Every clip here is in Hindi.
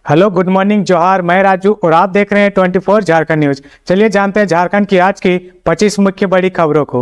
हेलो, गुड मॉर्निंग, जोहार। मैं राजू और आप देख रहे हैं 24 झारखंड न्यूज। चलिए जानते हैं झारखंड की आज की 25 मुख्य बड़ी खबरों को।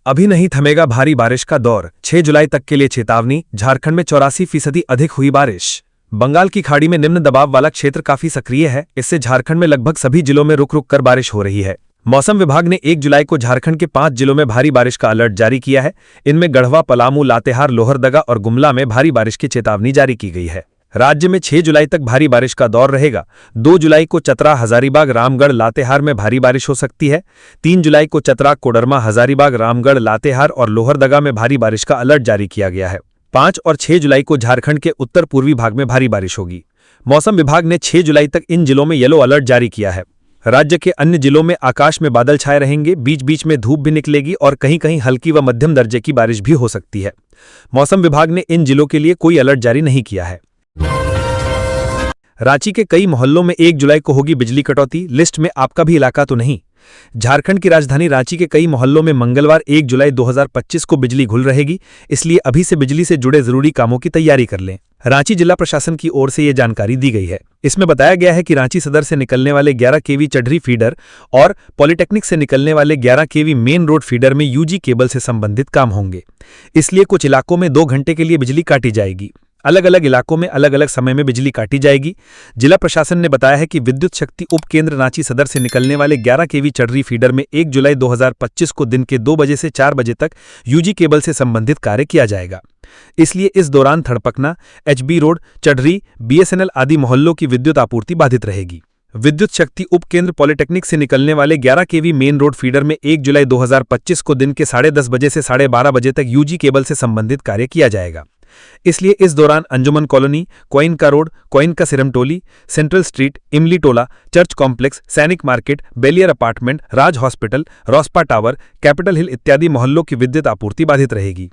अभी नहीं थमेगा भारी बारिश का दौर, 6 जुलाई तक के लिए चेतावनी। झारखंड में 84% अधिक हुई बारिश। बंगाल की खाड़ी में निम्न दबाव वाला क्षेत्र काफी सक्रिय है। इससे झारखंड में लगभग सभी जिलों में रुक रुक कर बारिश हो रही है। मौसम विभाग ने 1 जुलाई को झारखंड के 5 जिलों में भारी बारिश का अलर्ट जारी किया है। इनमें गढ़वा, पलामू, लातेहार, लोहरदगा और गुमला में भारी बारिश की चेतावनी जारी की गई है। राज्य में 6 जुलाई तक भारी बारिश का दौर रहेगा। 2 जुलाई को चतरा, हजारीबाग, रामगढ़, लातेहार में भारी बारिश हो सकती है। 3 जुलाई को चतरा, कोडरमा, हजारीबाग, रामगढ़, लातेहार और लोहरदगा में भारी बारिश का अलर्ट जारी किया गया है। 5 और 6 जुलाई को झारखंड के उत्तर पूर्वी भाग में भारी बारिश होगी। मौसम विभाग ने 6 जुलाई तक इन जिलों में येलो अलर्ट जारी किया है। राज्य के अन्य जिलों में आकाश में बादल छाए रहेंगे, बीच बीच में धूप भी निकलेगी और कहीं कहीं हल्की व मध्यम दर्जे की बारिश भी हो सकती है। मौसम विभाग ने इन जिलों के लिए कोई अलर्ट जारी नहीं किया है। रांची के कई मोहल्लों में 1 जुलाई को होगी बिजली कटौती। लिस्ट में आपका भी इलाका तो नहीं? झारखंड की राजधानी रांची के कई मोहल्लों में मंगलवार 1 जुलाई 2025 को बिजली गुल रहेगी। इसलिए अभी से बिजली से जुड़े जरूरी कामों की तैयारी कर लें। रांची जिला प्रशासन की ओर से यह जानकारी दी गई है। इसमें बताया गया है कि रांची सदर से निकलने वाले 11 केवी चढ़री फीडर और पॉलिटेक्निक से निकलने वाले 11 केवी मेन रोड फीडर में यूजी केबल से संबंधित काम होंगे। इसलिए कुछ इलाकों में 2 घंटे के लिए बिजली काटी जाएगी। अलग अलग इलाकों में अलग अलग समय में बिजली काटी जाएगी। जिला प्रशासन ने बताया है कि विद्युत शक्ति उप केंद्र रांची सदर से निकलने वाले 11 केवी चढ़री फीडर में 1 जुलाई 2025 को दिन के 2 बजे से 4 बजे तक यूजी केबल से संबंधित कार्य किया जाएगा। इसलिए इस दौरान थड़पकना, एचबी रोड, चढ़री, बीएसएनएल आदि मोहल्लों की विद्युत आपूर्ति बाधित रहेगी। विद्युत शक्ति उप केंद्र पॉलिटेक्निक से निकलने वाले 11 केवी मेन रोड फीडर में 1 जुलाई 2025 को दिन के 10:30 बजे से 12:30 बजे तक यूजी केबल से संबंधित कार्य किया जाएगा। इसलिए इस दौरान अंजुमन कॉलोनी, कोइन का रोड, कोइन का सिरमटोली, सेंट्रल स्ट्रीट, इमली टोला, चर्च कॉम्प्लेक्स, सैनिक मार्केट, बेलियर अपार्टमेंट, राज हॉस्पिटल, रोस्पा टावर, कैपिटल हिल इत्यादि मोहल्लों की विद्युत आपूर्ति बाधित रहेगी।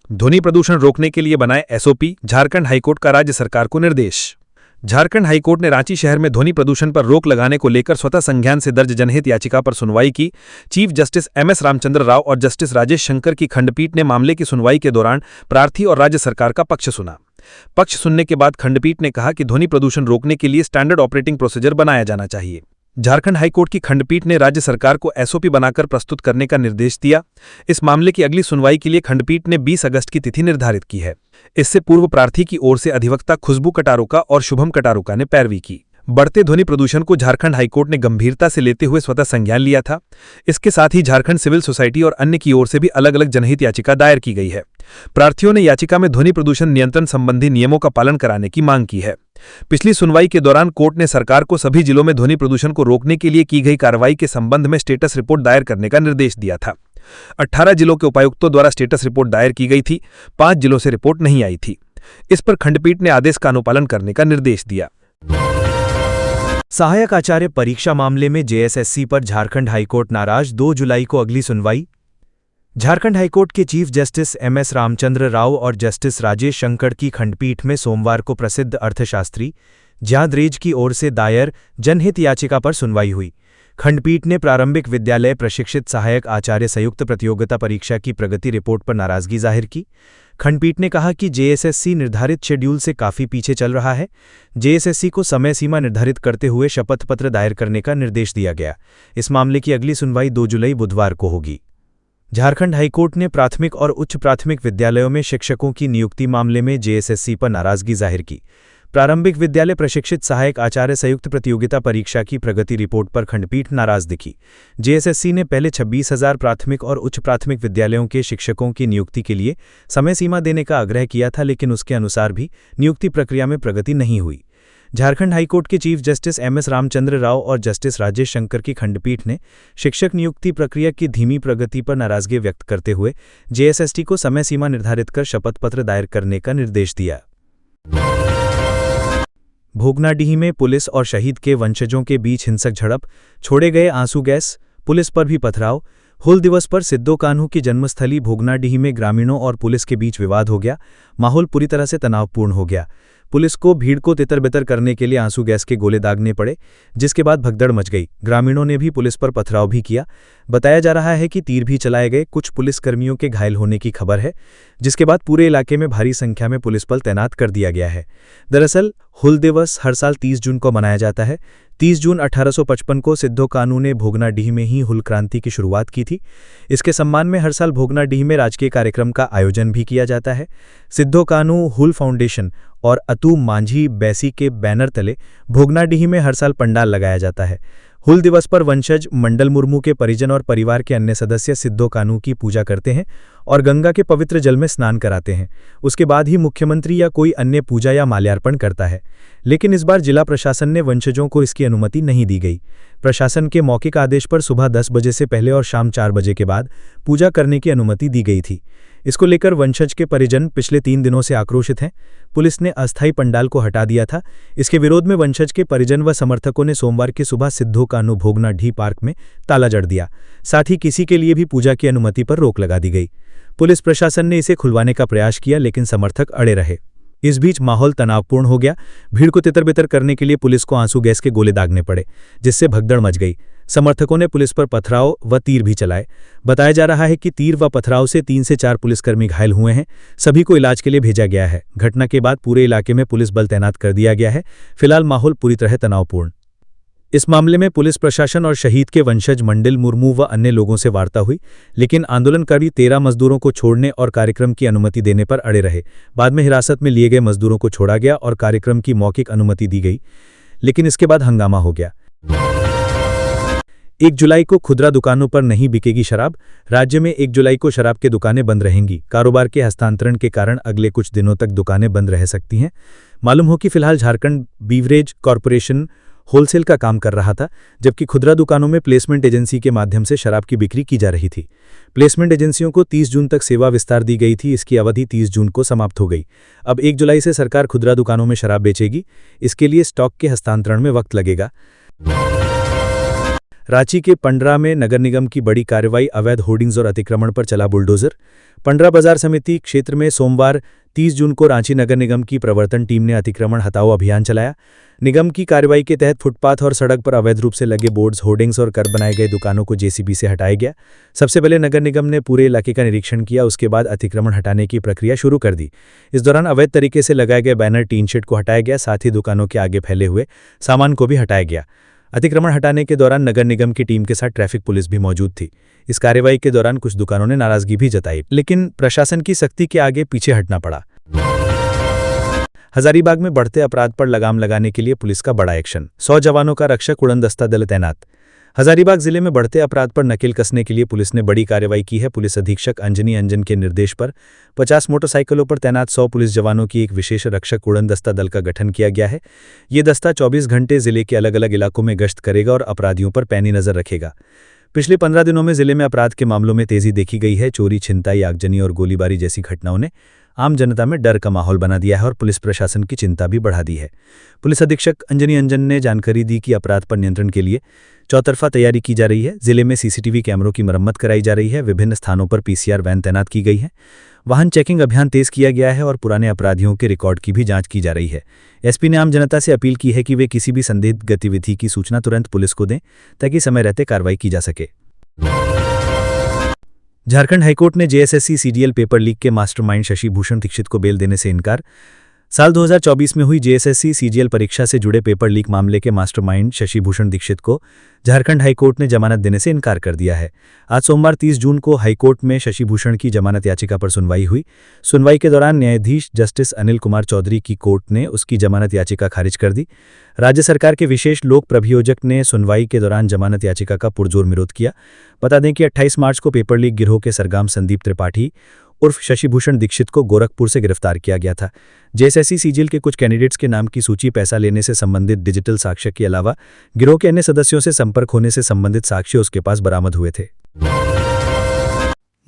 ध्वनि प्रदूषण रोकने के लिए बनाए एसओपी, झारखंड हाईकोर्ट का राज्य सरकार को निर्देश। झारखंड हाईकोर्ट ने रांची शहर में ध्वनि प्रदूषण पर रोक लगाने को लेकर स्वतः संज्ञान से दर्ज जनहित याचिका पर सुनवाई की। Chief justice MS Ramchandra Rao और जस्टिस राजेश शंकर की खंडपीठ ने मामले की सुनवाई के दौरान प्रार्थी और राज्य सरकार का पक्ष सुना। पक्ष सुनने के बाद खंडपीठ ने कहा कि ध्वनि प्रदूषण रोकने के लिए स्टैंडर्ड ऑपरेटिंग प्रोसीजर बनाया जाना चाहिए। झारखंड हाईकोर्ट की खंडपीठ ने राज्य सरकार को एसओपी बनाकर प्रस्तुत करने का निर्देश दिया। इस मामले की अगली सुनवाई के लिए खंडपीठ ने 20 अगस्त की तिथि निर्धारित की है। इससे पूर्व प्रार्थी की ओर से अधिवक्ता खुशबू कटारुका और शुभम कटारुका ने पैरवी की। बढ़ते ध्वनि प्रदूषण को झारखंड हाईकोर्ट ने गंभीरता से लेते हुए स्वतः संज्ञान लिया था। इसके साथ ही झारखंड सिविल सोसाइटी और अन्य की ओर से भी अलग अलग जनहित याचिका दायर की गई है। प्रार्थियों ने याचिका में ध्वनि प्रदूषण नियंत्रण संबंधी नियमों का पालन कराने की मांग की है। पिछली सुनवाई के दौरान कोर्ट ने सरकार को सभी जिलों में ध्वनि प्रदूषण को रोकने के लिए की गई कार्रवाई के संबंध में स्टेटस रिपोर्ट दायर करने का निर्देश दिया था। 18 जिलों के उपायुक्तों द्वारा स्टेटस रिपोर्ट दायर की गई थी। 5 जिलों से रिपोर्ट नहीं आई थी। इस पर खंडपीठ ने आदेश का अनुपालन करने का निर्देश दिया। सहायक आचार्य परीक्षा मामले में जेएसएससी पर झारखंड हाईकोर्ट नाराज, 2 जुलाई को अगली सुनवाई। झारखंड हाईकोर्ट के chief justice MS Ramchandra Rao और जस्टिस राजेश शंकर की खंडपीठ में सोमवार को प्रसिद्ध अर्थशास्त्री ज्याद्रेज की ओर से दायर जनहित याचिका पर सुनवाई हुई। खंडपीठ ने प्रारंभिक विद्यालय प्रशिक्षित सहायक आचार्य संयुक्त प्रतियोगिता परीक्षा की प्रगति रिपोर्ट पर नाराजगी जाहिर की। खंडपीठ ने कहा कि जेएसएससी निर्धारित शेड्यूल से काफी पीछे चल रहा है। जेएसएससी को समय सीमा निर्धारित करते हुए शपथ पत्र दायर करने का निर्देश दिया गया। इस मामले की अगली सुनवाई 2 जुलाई बुधवार को होगी। झारखंड हाईकोर्ट ने प्राथमिक और उच्च प्राथमिक विद्यालयों में शिक्षकों की नियुक्ति मामले में जेएसएससी पर नाराजगी जाहिर की। प्रारंभिक विद्यालय प्रशिक्षित सहायक आचार्य संयुक्त प्रतियोगिता परीक्षा की प्रगति रिपोर्ट पर खंडपीठ नाराज दिखी। जेएसएससी ने पहले 26,000 प्राथमिक और उच्च प्राथमिक विद्यालयों के शिक्षकों की नियुक्ति के लिए समय सीमा देने का आग्रह किया था, लेकिन उसके अनुसार भी नियुक्ति प्रक्रिया में प्रगति नहीं हुई। झारखंड हाईकोर्ट के chief justice MS Ramchandra Rao और जस्टिस राजेश शंकर की खंडपीठ ने शिक्षक नियुक्ति प्रक्रिया की धीमी प्रगति पर नाराजगी व्यक्त करते हुए जेएसएससी को समय सीमा निर्धारित कर शपथ पत्र दायर करने का निर्देश दिया। भोगनाडीह में पुलिस और शहीद के वंशजों के बीच हिंसक झड़प, छोड़े गए आंसू गैस, पुलिस पर भी पथराव। हुल दिवस पर सिद्धो कान्हू की जन्मस्थली भोगनाडीह में ग्रामीणों और पुलिस के बीच विवाद हो गया। माहौल पूरी तरह से तनावपूर्ण हो गया। पुलिस को भीड़ को तितर-बितर करने के लिए आंसू गैस के गोले दागने पड़े, जिसके बाद भगदड़ मच गई। ग्रामीणों ने भी पुलिस पर पथराव भी किया। बताया जा रहा है कि तीर भी चलाए गए। कुछ पुलिसकर्मियों के घायल होने की खबर है, जिसके बाद पूरे इलाके में भारी संख्या में पुलिस बल तैनात कर दिया गया है। दरअसल हुल दिवस हर साल 30 जून को मनाया जाता है। 30 जून 1855 को सिद्धो कानू ने भोगनाडीह में ही हुल क्रांति की शुरुआत की थी। इसके सम्मान में हर साल भोगनाडीह में राजकीय कार्यक्रम का आयोजन भी किया जाता है। सिद्धो कानू हुल फाउंडेशन और अतु मांझी बैसी के बैनर तले भोगनाडीह में हर साल पंडाल लगाया जाता है। हुल दिवस पर वंशज मंडल मुर्मू के परिजन और परिवार के अन्य सदस्य सिद्धो कानू की पूजा करते हैं और गंगा के पवित्र जल में स्नान कराते हैं। उसके बाद ही मुख्यमंत्री या कोई अन्य पूजा या माल्यार्पण करता है। लेकिन इस बार जिला प्रशासन ने वंशजों को इसकी अनुमति नहीं दी गई। प्रशासन के मौखिक आदेश पर सुबह 10 बजे से पहले और शाम 4 बजे के बाद पूजा करने की अनुमति दी गई थी। इसको लेकर वंशज के परिजन पिछले 3 दिनों से आक्रोशित हैं। पुलिस ने अस्थायी पंडाल को हटा दिया था। इसके विरोध में वंशज के परिजन व समर्थकों ने सोमवार की सुबह सिद्धो कानू भोगनाडीह पार्क में ताला जड़ दिया। साथ ही किसी के लिए भी पूजा की अनुमति पर रोक लगा दी गई। पुलिस प्रशासन ने इसे खुलवाने का प्रयास किया, लेकिन समर्थक अड़े रहे। इस बीच माहौल तनावपूर्ण हो गया। भीड़ को तितर-बितर करने के लिए पुलिस को आंसू गैस के गोले दागने पड़े, जिससे भगदड़ मच गई। समर्थकों ने पुलिस पर पथराव व तीर भी चलाए। बताया जा रहा है कि तीर व पथराव से 3 से 4 पुलिसकर्मी घायल हुए हैं। सभी को इलाज के लिए भेजा गया है। घटना के बाद पूरे इलाके में पुलिस बल तैनात कर दिया गया है। फिलहाल माहौल पूरी तरह तनावपूर्ण। इस मामले में पुलिस प्रशासन और शहीद के वंशज मंडल मुर्मू व अन्य लोगों से वार्ता हुई, लेकिन आंदोलनकारी 13 मजदूरों को छोड़ने और कार्यक्रम की अनुमति देने पर अड़े रहे। बाद में हिरासत में लिए गए मजदूरों को छोड़ा गया और कार्यक्रम की मौखिक अनुमति दी गई, लेकिन इसके बाद हंगामा हो गया। 1 जुलाई को खुदरा दुकानों पर नहीं बिकेगी शराब। राज्य में 1 जुलाई को शराब की दुकानें बंद रहेंगी। कारोबार के हस्तांतरण के कारण अगले कुछ दिनों तक दुकानें बंद रह सकती हैं। मालूम हो कि फिलहाल झारखंड बीवरेज कॉरपोरेशन होलसेल का काम कर रहा था, जबकि खुदरा दुकानों में प्लेसमेंट एजेंसी के माध्यम से शराब की बिक्री की जा रही थी। प्लेसमेंट एजेंसियों को 30 जून तक सेवा विस्तार दी गई थी। इसकी अवधि 30 जून को समाप्त हो गई। अब 1 जुलाई से सरकार खुदरा दुकानों में शराब बेचेगी। इसके लिए स्टॉक के हस्तांतरण में वक्त लगेगा। रांची के पंडरा में नगर निगम की बड़ी कार्रवाई। अवैध होर्डिंग्स और अतिक्रमण पर चला बुलडोजर। पंडरा बाजार समिति क्षेत्र में सोमवार 30 जून को रांची नगर निगम की प्रवर्तन टीम ने अतिक्रमण हटाओ अभियान चलाया। निगम की कार्रवाई के तहत फुटपाथ और सड़क पर अवैध रूप से लगे बोर्ड्स, होर्डिंग्स और कर बनाए गए दुकानों को जेसीबी से हटाया गया। सबसे पहले नगर निगम ने पूरे इलाके का निरीक्षण किया, उसके बाद अतिक्रमण हटाने की प्रक्रिया शुरू कर दी। इस दौरान अवैध तरीके से लगाए गए बैनर, टीन शेड को हटाया गया, साथ ही दुकानों के आगे फैले हुए सामान को भी हटाया गया। अतिक्रमण हटाने के दौरान नगर निगम की टीम के साथ ट्रैफिक पुलिस भी मौजूद थी। इस कार्रवाई के दौरान कुछ दुकानों ने नाराजगी भी जताई, लेकिन प्रशासन की सख्ती के आगे पीछे हटना पड़ा। हजारीबाग में बढ़ते अपराध पर लगाम लगाने के लिए पुलिस का बड़ा एक्शन। 100 जवानों का रक्षक उड़न दस्ता दल तैनात। हजारीबाग जिले में बढ़ते अपराध पर नकेल कसने के लिए पुलिस ने बड़ी कार्रवाई की है। पुलिस अधीक्षक अंजनी अंजन के निर्देश पर 50 मोटरसाइकिलों पर तैनात 100 पुलिस जवानों की एक विशेष रक्षक उड़न दस्ता दल का गठन किया गया है। ये दस्ता 24 घंटे जिले के अलग अलग इलाकों में गश्त करेगा और अपराधियों पर पैनी नजर रखेगा। पिछले 15 दिनों में जिले में अपराध के मामलों में तेजी देखी गई है। चोरी, छिनताई, आगजनी और गोलीबारी जैसी घटनाओं ने आम जनता में डर का माहौल बना दिया है और पुलिस प्रशासन की चिंता भी बढ़ा दी है। पुलिस अधीक्षक अंजनी अंजन ने जानकारी दी कि अपराध पर नियंत्रण के लिए चौतरफा तैयारी की जा रही है। जिले में सीसीटीवी कैमरों की मरम्मत कराई जा रही है। विभिन्न स्थानों पर पीसीआर वैन तैनात की गई है। वाहन चेकिंग अभियान तेज किया गया है और पुराने अपराधियों के रिकॉर्ड की भी जांच की जा रही है। एसपी ने आम जनता से अपील की है कि वे किसी भी संदिग्ध गतिविधि की सूचना तुरंत पुलिस को दें, ताकि समय रहते कार्रवाई की जा सके। झारखंड हाईकोर्ट ने जेएसएससी सीजीएल पेपर लीक के मास्टरमाइंड शशि भूषण दीक्षित को बेल देने से इनकार। साल 2024 में हुई जेएसएससी सीजीएल परीक्षा से जुड़े पेपर लीक मामले के मास्टरमाइंड शशि भूषण दीक्षित को झारखंड हाईकोर्ट ने जमानत देने से इनकार कर दिया है। आज सोमवार 30 जून को हाईकोर्ट में शशि भूषण की जमानत याचिका पर सुनवाई हुई। सुनवाई के दौरान न्यायाधीश जस्टिस अनिल कुमार चौधरी की कोर्ट ने उसकी जमानत याचिका खारिज कर दी। राज्य सरकार के विशेष लोक प्रभियोजक ने सुनवाई के दौरान जमानत याचिका का पुरजोर विरोध किया। बता दें कि 28 मार्च को पेपर लीक गिरोह के सरगर्म संदीप त्रिपाठी उर्फ शशि भूषण दीक्षित को गोरखपुर से गिरफ्तार किया गया था। जेएसएससी सीजीएल के कुछ कैंडिडेट्स के नाम की सूची, पैसा लेने से संबंधित डिजिटल साक्ष्य के अलावा गिरोह के अन्य सदस्यों से संपर्क होने से संबंधित साक्ष्य उसके पास बरामद हुए थे।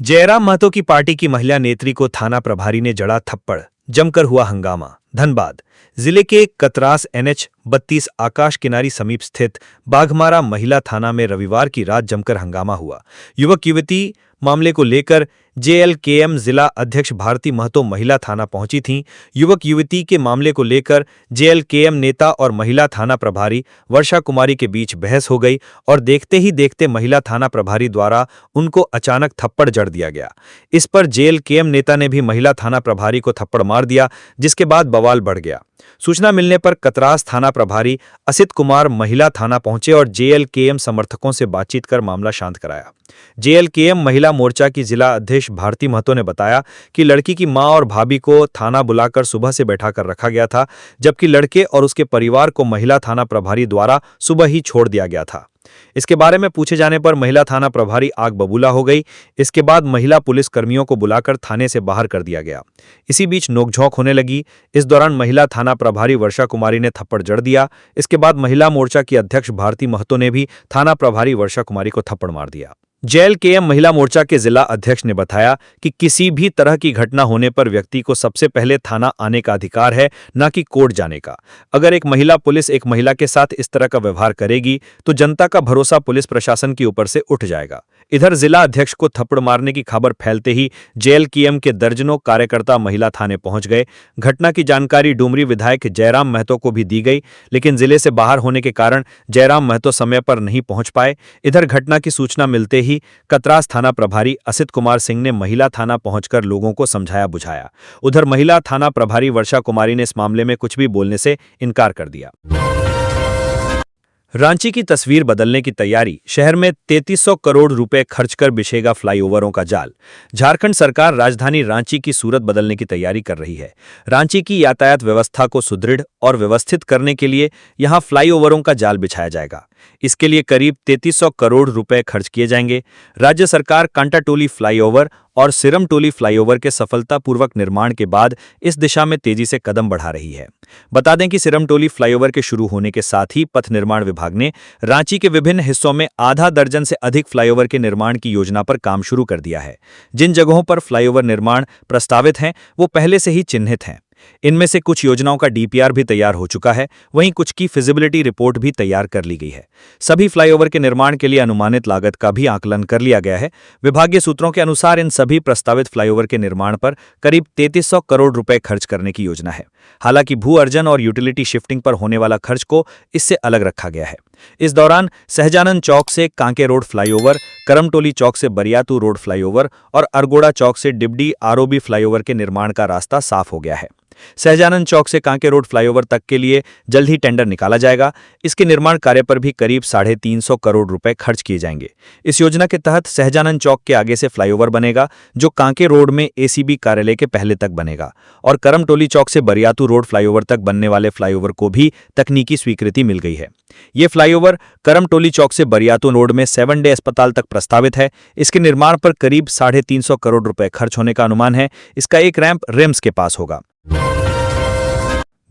जयराम महतो की पार्टी की महिला नेत्री को थाना प्रभारी ने जड़ा थप्पड़, जमकर हुआ हंगामा। धनबाद जिले के कतरास NH 32 आकाश किनारी समीप स्थित बाघमारा महिला थाना में रविवार की रात जमकर हंगामा हुआ। युवक युवती मामले को लेकर जेएलकेएम जिला अध्यक्ष भारती महतो महिला थाना पहुंची थीं। युवक युवती के मामले को लेकर जेएलकेएम नेता और महिला थाना प्रभारी वर्षा कुमारी के बीच बहस हो गई और देखते ही देखते महिला थाना प्रभारी द्वारा उनको अचानक थप्पड़ जड़ दिया गया। इस पर जेएलकेएम नेता ने भी महिला थाना प्रभारी को थप्पड़ मार दिया, जिसके बाद बवाल बढ़ गया। सूचना मिलने पर कतरास थाना प्रभारी असित कुमार महिला थाना पहुंचे और जेएलकेएम समर्थकों से बातचीत कर मामला शांत कराया। जेएलकेएम महिला मोर्चा की जिला अध्यक्ष भारती महतो ने बताया कि लड़की की मां और भाभी को थाना बुलाकर सुबह से बैठाकर रखा गया था, जबकि लड़के और उसके परिवार को महिला थाना प्रभारी द्वारा सुबह ही छोड़ दिया गया था। इसके बारे में पूछे जाने पर महिला थाना प्रभारी आग बबूला हो गई। इसके बाद महिला पुलिस कर्मियों को बुलाकर थाने से बाहर कर दिया गया। इसी बीच नोकझोंक होने लगी। इस दौरान महिला थाना प्रभारी वर्षा कुमारी ने थप्पड़ जड़ दिया। इसके बाद महिला मोर्चा की अध्यक्ष भारती महतो ने भी थाना प्रभारी वर्षा कुमारी को थप्पड़ मार दिया। जेएलकेएम महिला मोर्चा के जिला अध्यक्ष ने बताया कि किसी भी तरह की घटना होने पर व्यक्ति को सबसे पहले थाना आने का अधिकार है, न कि कोर्ट जाने का। अगर एक महिला पुलिस एक महिला के साथ इस तरह का व्यवहार करेगी तो जनता का भरोसा पुलिस प्रशासन के ऊपर से उठ जाएगा। इधर जिला अध्यक्ष को थप्पड़ मारने की खबर फैलते ही जेएलकेएम के दर्जनों कार्यकर्ता महिला थाने पहुंच गए। घटना की जानकारी डुमरी विधायक जयराम महतो को भी दी गई, लेकिन जिले से बाहर होने के कारण जयराम महतो समय पर नहीं पहुंच पाए। इधर घटना की सूचना मिलते ही कतरास थाना प्रभारी असित कुमार सिंह ने महिला थाना पहुंचकर लोगों को समझाया बुझाया। उधर महिला थाना प्रभारी वर्षा कुमारी ने इस मामले में कुछ भी बोलने से इनकार कर दिया। रांची की तस्वीर बदलने की तैयारी, शहर में 3300 करोड़ रुपए खर्च कर बिछेगा फ्लाईओवरों का जाल। झारखंड सरकार राजधानी रांची की सूरत बदलने की तैयारी कर रही है। रांची की यातायात व्यवस्था को सुदृढ़ और व्यवस्थित करने के लिए यहां फ्लाईओवरों का जाल बिछाया जाएगा। इसके लिए करीब 3300 करोड़ रुपए खर्च किए जाएंगे। राज्य सरकार कांटाटोली फ्लाईओवर और सिरमटोली फ्लाईओवर के सफलतापूर्वक निर्माण के बाद इस दिशा में तेजी से कदम बढ़ा रही है। बता दें कि सिरमटोली फ्लाईओवर के शुरू होने के साथ ही पथ निर्माण विभाग ने रांची के विभिन्न हिस्सों में आधा दर्जन से अधिक फ्लाईओवर के निर्माण की योजना पर काम शुरू कर दिया है। जिन जगहों पर फ्लाईओवर निर्माण प्रस्तावित हैं, वो पहले से ही चिन्हित हैं। इनमें से कुछ योजनाओं का डीपीआर भी तैयार हो चुका है, वहीं कुछ की फिजिबिलिटी रिपोर्ट भी तैयार कर ली गई है। सभी फ्लाईओवर के निर्माण के लिए अनुमानित लागत का भी आकलन कर लिया गया है। विभागीय सूत्रों के अनुसार इन सभी प्रस्तावित फ्लाईओवर के निर्माण पर करीब 3300 करोड़ रुपए खर्च करने की योजना है। हालांकि भू अर्जन और यूटिलिटी शिफ्टिंग पर होने वाला खर्च को इससे अलग रखा गया है। इस दौरान सहजानंद चौक से कांके रोड फ्लाईओवर, करमटोली चौक से बरियातू रोड फ्लाईओवर और अरगोड़ा चौक से डिबडी आरओबी फ्लाईओवर के निर्माण का रास्ता साफ हो गया है। सहजानंद चौक से कांके रोड फ्लाईओवर तक के लिए जल्द ही टेंडर निकाला जाएगा। इसके निर्माण कार्य पर भी करीब 350 करोड़ रुपए खर्च किए जाएंगे। इस योजना के तहत सहजानंद चौक के आगे से फ्लाईओवर बनेगा, जो कांके रोड में एसीबी कार्यालय के पहले तक बनेगा, और करमटोली चौक से बरियातू रोड फ्लाईओवर तक बनने वाले फ्लाईओवर को भी तकनीकी स्वीकृति मिल गई है। ये फ्लाईओवर करमटोली चौक से बरियातू रोड में 7 डे अस्पताल तक प्रस्तावित है। इसके निर्माण पर करीब 350 करोड़ रुपए खर्च होने का अनुमान है। इसका एक रैंप रिम्स के पास होगा।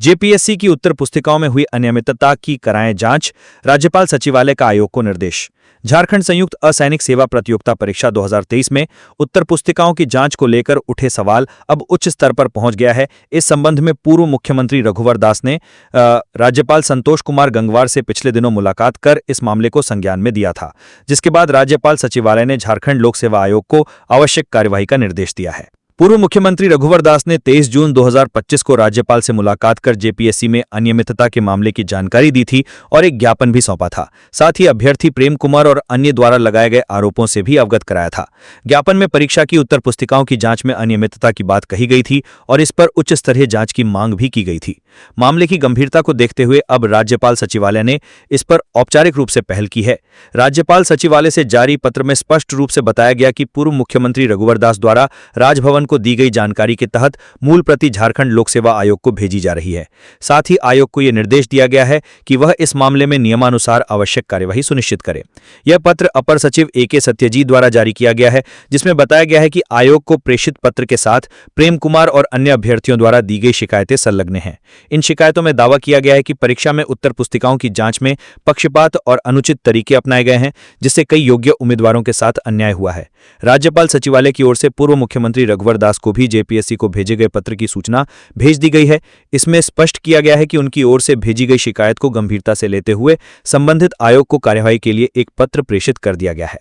जेपीएससी की उत्तर पुस्तिकाओं में हुई अनियमितता की कराएं जांच, राज्यपाल सचिवालय का आयोग को निर्देश। झारखंड संयुक्त असैनिक सेवा प्रतियोगिता परीक्षा 2023 में उत्तर पुस्तिकाओं की जांच को लेकर उठे सवाल अब उच्च स्तर पर पहुंच गया है। इस संबंध में पूर्व मुख्यमंत्री रघुवर दास ने राज्यपाल संतोष कुमार गंगवार से पिछले दिनों मुलाकात कर इस मामले को संज्ञान में दिया था, जिसके बाद राज्यपाल सचिवालय ने झारखंड लोक सेवा आयोग को आवश्यक कार्यवाही का निर्देश दिया है। पूर्व मुख्यमंत्री रघुवर दास ने 23 जून 2025 को राज्यपाल से मुलाकात कर जेपीएससी में अनियमितता के मामले की जानकारी दी थी और एक ज्ञापन भी सौंपा था। साथ ही अभ्यर्थी प्रेम कुमार और अन्य द्वारा लगाए गए आरोपों से भी अवगत कराया था। ज्ञापन में परीक्षा की उत्तर पुस्तिकाओं की जांच में अनियमितता की बात कही गई थी और इस पर उच्च स्तरीय जांच की मांग भी की गई थी। मामले की गंभीरता को देखते हुए अब राज्यपाल सचिवालय ने इस पर औपचारिक रूप से पहल की है। राज्यपाल सचिवालय से जारी पत्र में स्पष्ट रूप से बताया गया कि पूर्व मुख्यमंत्री रघुवर दास द्वारा राजभवन को दी गई जानकारी के तहत मूल प्रति झारखंड लोक सेवा आयोग को भेजी जा रही है। साथ ही आयोग को यह निर्देश दिया गया है कि वह इस मामले में नियमानुसार आवश्यक कार्यवाही सुनिश्चित करे। यह पत्र अपर सचिव एके सत्यजीत द्वारा जारी किया गया है, जिसमें बताया गया है कि आयोग को प्रेषित पत्र के साथ प्रेम कुमार और अन्य अभ्यर्थियों द्वारा दी गई शिकायतें संलग्न हैं। इन शिकायतों में दावा किया गया है कि परीक्षा में उत्तर पुस्तिकाओं की जांच में पक्षपात और अनुचित तरीके अपनाए गए हैं, जिससे कई योग्य उम्मीदवारों के साथ अन्याय हुआ है। राज्यपाल सचिवालय की ओर से पूर्व मुख्यमंत्री रघुवर दास को भी जेपीएससी को भेजे गए पत्र की सूचना भेज दी गई है। इसमें स्पष्ट किया गया है कि उनकी ओर से भेजी गई शिकायत को गंभीरता से लेते हुए संबंधित आयोग को कार्यवाही के लिए एक पत्र प्रेषित कर दिया गया है।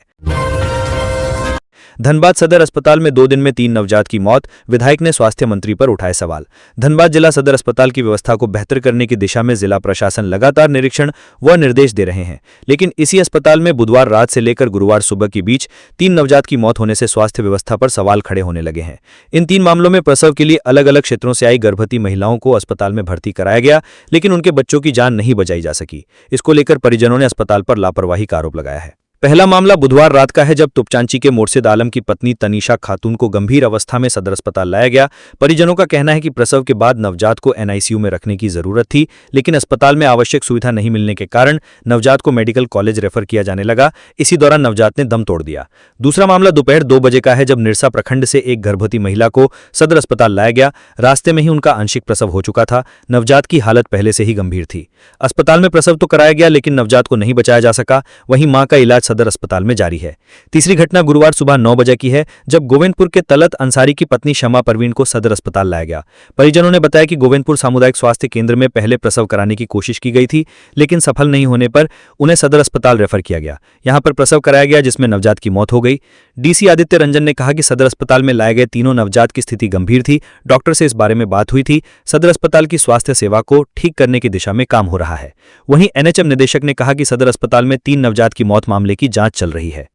धनबाद सदर अस्पताल में 2 दिन में 3 नवजात की मौत, विधायक ने स्वास्थ्य मंत्री पर उठाए सवाल। धनबाद जिला सदर अस्पताल की व्यवस्था को बेहतर करने की दिशा में जिला प्रशासन लगातार निरीक्षण व निर्देश दे रहे हैं, लेकिन इसी अस्पताल में बुधवार रात से लेकर गुरुवार सुबह के बीच 3 नवजात की मौत होने से स्वास्थ्य व्यवस्था पर सवाल खड़े होने लगे हैं। इन 3 मामलों में प्रसव के लिए अलग अलग क्षेत्रों से आई गर्भवती महिलाओं को अस्पताल में भर्ती कराया गया, लेकिन उनके बच्चों की जान नहीं बचाई जा सकी। इसको लेकर परिजनों ने अस्पताल पर लापरवाही का आरोप लगाया है। पहला मामला बुधवार रात का है, जब तुपचांची के मोर्शिद आलम की पत्नी तनीषा खातून को गंभीर अवस्था में सदर अस्पताल लाया गया। परिजनों का कहना है कि प्रसव के बाद नवजात को एनआईसीयू में रखने की जरूरत थी, लेकिन अस्पताल में आवश्यक सुविधा नहीं मिलने के कारण नवजात को मेडिकल कॉलेज रेफर किया जाने लगा। इसी दौरान नवजात ने दम तोड़ दिया। दूसरा मामला दोपहर 2 बजे का है, जब निरसा प्रखंड से एक गर्भवती महिला को सदर अस्पताल लाया गया। रास्ते में ही उनका आंशिक प्रसव हो चुका था। नवजात की हालत पहले से ही गंभीर थी। अस्पताल में प्रसव तो कराया गया, लेकिन नवजात को नहीं बचाया जा सका। वहीं मां का इलाज सदर अस्पताल में जारी है। तीसरी घटना गुरुवार सुबह 9 बजे की है, जब गोविंदपुर के तलत अंसारी की पत्नी शमा परवीन को सदर अस्पताल लाया गया। परिजनों ने बताया कि गोविंदपुर सामुदायिक स्वास्थ्य केंद्र में पहले प्रसव कराने की कोशिश की गई थी, लेकिन सफल नहीं होने पर उन्हें सदर अस्पताल रेफर किया गया। यहां पर प्रसव कराया गया, जिसमें नवजात की मौत हो गई। डीसी आदित्य रंजन ने कहा कि सदर अस्पताल में लाए गए तीनों नवजात की स्थिति गंभीर थी। डॉक्टर से इस बारे में बात हुई थी। सदर अस्पताल की स्वास्थ्य सेवा को ठीक करने की दिशा में काम हो रहा है। वहीं एनएचएम निदेशक ने कहा कि सदर अस्पताल में 3 नवजात की मौत मामले की जांच चल रही है।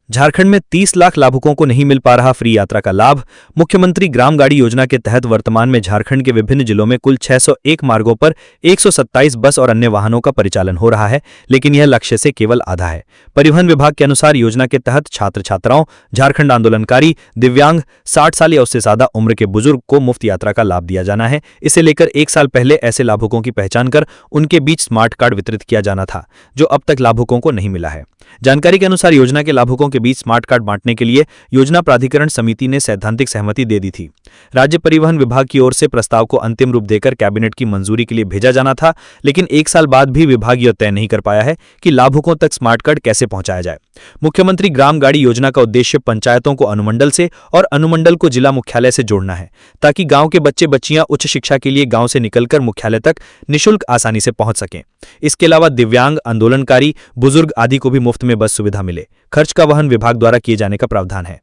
झारखंड में 30 लाख लाभुकों को नहीं मिल पा रहा फ्री यात्रा का लाभ। मुख्यमंत्री ग्राम गाड़ी योजना के तहत वर्तमान में झारखंड के विभिन्न जिलों में कुल 601 मार्गों पर 127 बस और अन्य वाहनों का परिचालन हो रहा है, लेकिन यह लक्ष्य से केवल आधा है। परिवहन विभाग के अनुसार योजना के तहत छात्र छात्राओं, झारखंड आंदोलनकारी, दिव्यांग, 60 साल या उससे ज्यादा उम्र के बुजुर्ग को मुफ्त यात्रा का लाभ दिया जाना है। इसे लेकर 1 साल पहले ऐसे लाभुकों की पहचान कर उनके बीच स्मार्ट कार्ड वितरित किया जाना था, जो अब तक लाभुकों को नहीं मिला है। जानकारी के अनुसार योजना के लाभुकों के बीच स्मार्ट कार्ड बांटने के लिए योजना प्राधिकरण समिति ने सैद्धांतिक सहमति दे दी थी। राज्य परिवहन विभाग की ओर से प्रस्ताव को अंतिम रूप देकर कैबिनेट की मंजूरी के लिए भेजा जाना था, लेकिन 1 साल बाद भी विभाग यह तय नहीं कर पाया है कि लाभुकों तक स्मार्ट कार्ड कैसे पहुंचाया जाए। मुख्यमंत्री ग्राम गाड़ी योजना का उद्देश्य पंचायतों को अनुमंडल से और अनुमंडल को जिला मुख्यालय से जोड़ना है, ताकि गांव के बच्चे बच्चियां उच्च शिक्षा के लिए गांव से निकलकर मुख्यालय तक निःशुल्क आसानी से पहुंच सकें। इसके अलावा दिव्यांग, आंदोलनकारी, बुजुर्ग आदि को भी मुफ्त में बस सुविधा मिले। खर्च का वहन विभाग द्वारा किए जाने का प्रावधान है।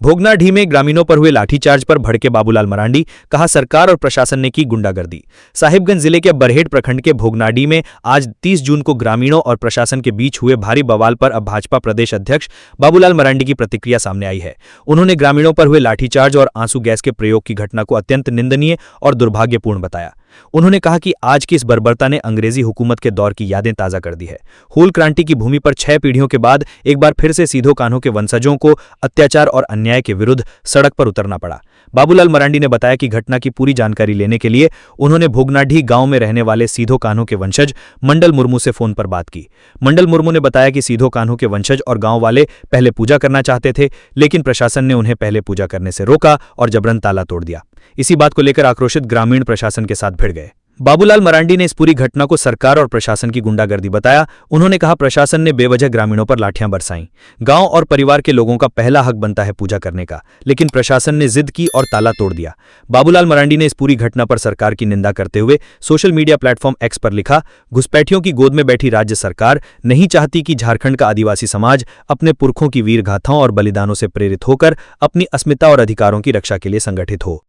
भोगनाडीह में ग्रामीणों पर हुए लाठीचार्ज पर भड़के बाबूलाल मरांडी, कहा सरकार और प्रशासन ने की गुंडागर्दी। साहिबगंज जिले के बरहेट प्रखंड के भोगनाडीह में आज 30 जून को ग्रामीणों और प्रशासन के बीच हुए भारी बवाल पर अब भाजपा प्रदेश अध्यक्ष बाबूलाल मरांडी की प्रतिक्रिया सामने आई है। उन्होंने ग्रामीणों पर हुए लाठीचार्ज और आंसू गैस के प्रयोग की घटना को अत्यंत निंदनीय और दुर्भाग्यपूर्ण बताया। उन्होंने कहा कि आज की इस बर्बरता ने अंग्रेजी हुकूमत के दौर की यादें ताजा कर दी है। हूल क्रांति की भूमि पर 6 पीढ़ियों के बाद एक बार फिर से सीधो कान्हों के वंशजों को अत्याचार और अन्याय के विरुद्ध सड़क पर उतरना पड़ा। बाबूलाल मरांडी ने बताया कि घटना की पूरी जानकारी लेने के लिए उन्होंने भोगनाडीह गांव में रहने वाले सीधो कान्हों के वंशज मंडल मुर्मू से फोन पर बात की। मंडल मुर्मू ने बताया कि सीधो कान्हों के वंशज और गांव वाले पहले पूजा करना चाहते थे, लेकिन प्रशासन ने उन्हें पहले पूजा करने से रोका और जबरन ताला तोड़ दिया। इसी बात को लेकर आक्रोशित ग्रामीण प्रशासन के साथ भिड़ गए। बाबूलाल मरांडी ने इस पूरी घटना को सरकार और प्रशासन की गुंडागर्दी बताया। उन्होंने कहा प्रशासन ने बेवजह ग्रामीणों पर लाठियां बरसाईं। गांव और परिवार के लोगों का पहला हक बनता है पूजा करने का, लेकिन प्रशासन ने जिद की और ताला तोड़ दिया। बाबूलाल मरांडी ने इस पूरी घटना पर सरकार की निंदा करते हुए सोशल मीडिया प्लेटफॉर्म एक्स पर लिखा, घुसपैठियों की गोद में बैठी राज्य सरकार नहीं चाहती कि झारखंड का आदिवासी समाज अपने पुरखों की वीर गाथाओं और बलिदानों से प्रेरित होकर अपनी अस्मिता और अधिकारों की रक्षा के लिए संगठित हो।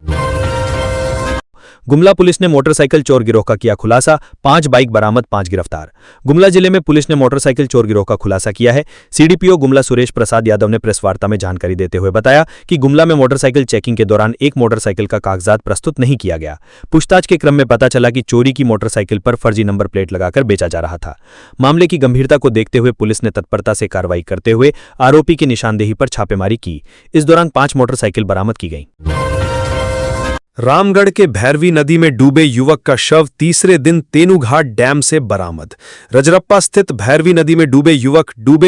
गुमला पुलिस ने मोटरसाइकिल चोर गिरोह का किया खुलासा, 5 बाइक बरामद, 5 गिरफ्तार। गुमला जिले में पुलिस ने मोटरसाइकिल चोर गिरोह का खुलासा किया है। सीडीपीओ गुमला सुरेश प्रसाद यादव ने प्रेस वार्ता में जानकारी देते हुए बताया कि गुमला में मोटरसाइकिल चेकिंग के दौरान एक मोटरसाइकिल का कागजात प्रस्तुत नहीं किया गया। पूछताछ के क्रम में पता चला कि चोरी की मोटरसाइकिल पर फर्जी नंबर प्लेट लगाकर बेचा जा रहा था। मामले की गंभीरता को देखते हुए पुलिस ने तत्परता से कार्रवाई करते हुए आरोपी की निशानदेही पर छापेमारी की। इस दौरान 5 मोटरसाइकिल बरामद की गई। रामगढ़ के भैरवी नदी में डूबे युवक का शव तीसरे दिन तेनूघाट डैम से बरामद। रजरप्पा स्थित भैरवी नदी में डूबे